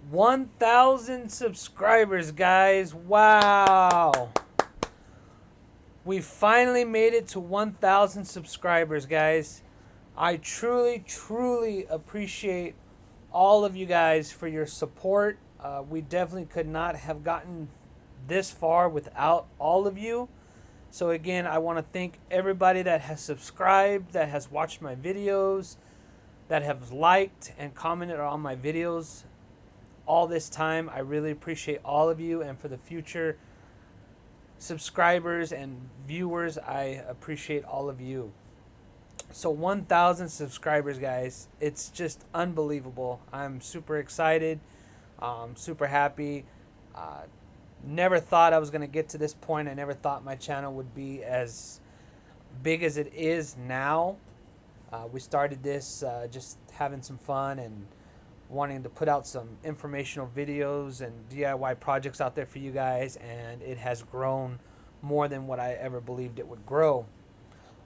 1,000 subscribers, guys. Wow. We finally made it to 1,000 subscribers, guys. I truly, truly appreciate all of you guys for your support. We definitely could not have gotten this far without all of you. So, again, I want to thank everybody that has subscribed, that has watched my videos, that have liked and commented on my videos all this time. I really appreciate all of you, and for the future subscribers and viewers, I appreciate all of you. So 1,000 subscribers, guys. It's just unbelievable. I'm super excited, super happy. Uh, Never thought I was going to get to this point. I never thought my channel would be as big as it is now. We started this just having some fun and wanting to put out some informational videos and DIY projects out there for you guys, and it has grown more than what I ever believed it would grow.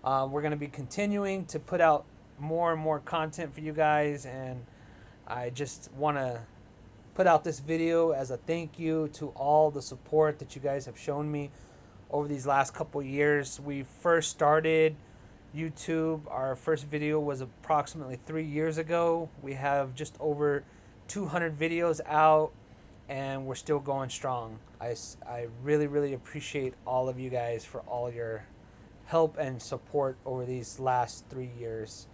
We're going to be continuing to put out more and more content for you guys, and I just want to put out this video as a thank you to all the support that you guys have shown me over these last couple years. We first started YouTube. Our first video was approximately 3 years ago. We have just over 200 videos out, and we're still going strong. I really, really appreciate all of you guys for all your help and support over these last 3 years.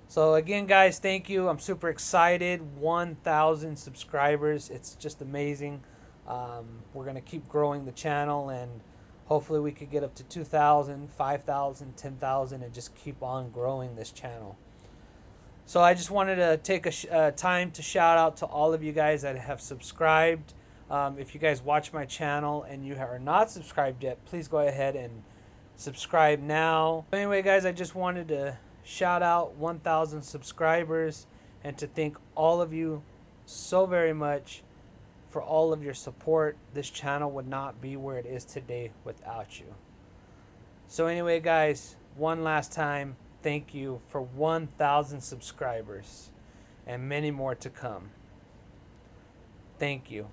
So again, guys, thank you. I'm super excited. 1,000 subscribers. It's just amazing. We're going to keep growing the channel, and hopefully we could get up to 2,000, 5,000, 10,000, and just keep on growing this channel. So I just wanted to take a time to shout out to all of you guys that have subscribed. If you guys watch my channel and you are not subscribed yet, please go ahead and subscribe now. Anyway, guys, I just wanted to shout out 1,000 subscribers and to thank all of you so very much for all of your support. This channel would not be where it is today without you. So anyway, guys, one last time, thank you for 1,000 subscribers and many more to come. Thank you.